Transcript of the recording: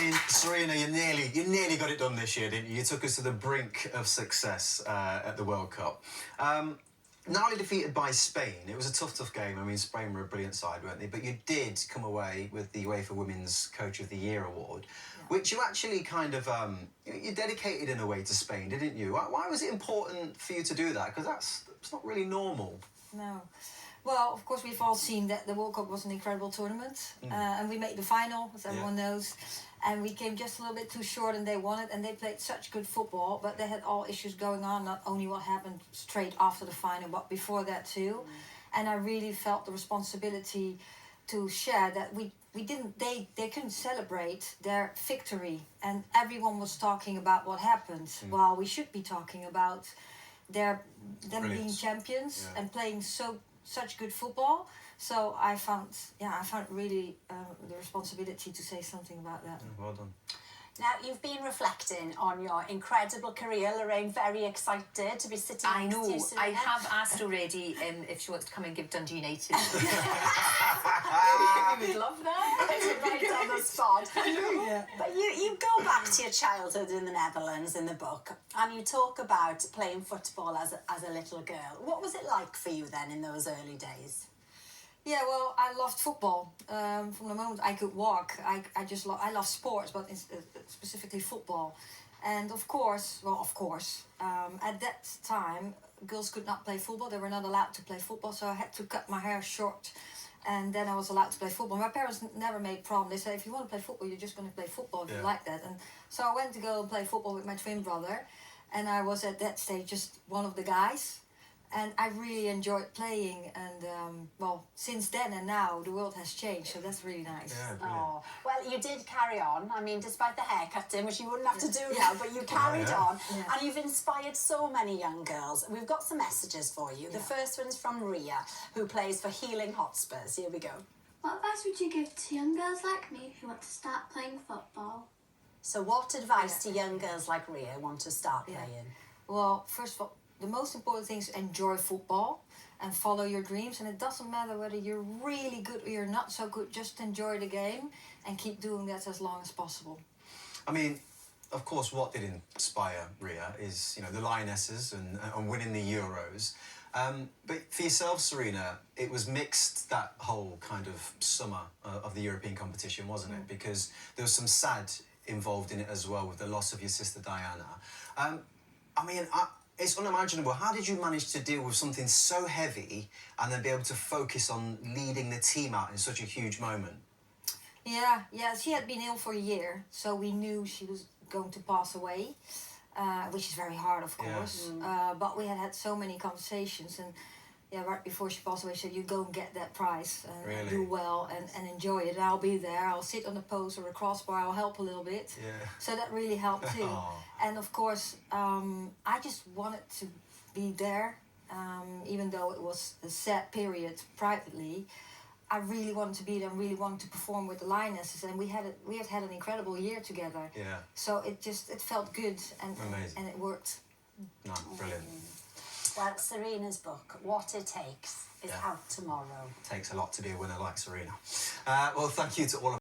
mean, Sarina, you nearly got it done this year, didn't you? You took us to the brink of success at the World Cup. Narrowly defeated by Spain. It was a tough game. I mean, Spain were a brilliant side, weren't they? But you did come away with the UEFA Women's Coach of the Year award, which you actually kind of you dedicated in a way to Spain, didn't you? Why was it important for you to do that? Because it's not really normal. No. Well, of course, we've all seen that the World Cup was an incredible tournament. And we made the final, as everyone knows. And we came just a little bit too short and they won it. And they played such good football, but they had all issues going on. Not only what happened straight after the final, but before that too. And I really felt the responsibility to share that they couldn't celebrate their victory. And everyone was talking about what happened. Well, we should be talking about them being champions and playing such good football. So I found really the responsibility to say something about that. Well done. Now, you've been reflecting on your incredible career, Lorraine, very excited to be sitting next to you, Sarina. I have asked already if she wants to come and give Dundee United. We would love that. Right on the spot. But you go back to your childhood in the Netherlands in the book, and you talk about playing football as a little girl. What was it like for you then in those early days? Yeah, well, I loved football. From the moment I could walk, I love sports, but specifically football. And of course, at that time, girls could not play football. They were not allowed to play football, so I had to cut my hair short. And then I was allowed to play football. My parents never made problem. They said, if you want to play football, you're just going to play football if you like that. And so I went to go and play football with my twin brother. And I was at that stage just one of the guys. And I really enjoyed playing, and well, since then and now, the world has changed, so that's really nice. Yeah, oh, well, you did carry on. I mean, despite the haircutting, which you wouldn't have to do now, but you carried on, and you've inspired so many young girls. We've got some messages for you. The first one's from Ria, who plays for Healing Hotspurs. Here we go. What advice would you give to young girls like me who want to start playing football? So what advice to young girls like Ria who want to start playing? Well, first of all, the most important thing is enjoy football and follow your dreams. And it doesn't matter whether you're really good or you're not so good. Just enjoy the game and keep doing that as long as possible. I mean, of course, what did inspire Ria is, the Lionesses and winning the Euros. But for yourself, Sarina, it was mixed, that whole kind of summer of the European competition, wasn't it? Because there was some sad involved in it as well with the loss of your sister Diana. It's unimaginable. How did you manage to deal with something so heavy and then be able to focus on leading the team out in such a huge moment? Yeah, she had been ill for a year, so we knew she was going to pass away, which is very hard, of course. But we had so many conversations, and right before she passed away, she said, you go and get that prize, and do well, and enjoy it. And I'll be there. I'll sit on the post or a crossbar. I'll help a little bit. So that really helped too. And of course, I just wanted to be there, even though it was a sad period privately. I really wanted to be there and really wanted to perform with the Lionesses, and we had had an incredible year together. So it felt good, and it worked. No, brilliant. Well, Sarina's book, What It Takes, is out tomorrow. Takes a lot to be a winner like Sarina. Well, thank you to all of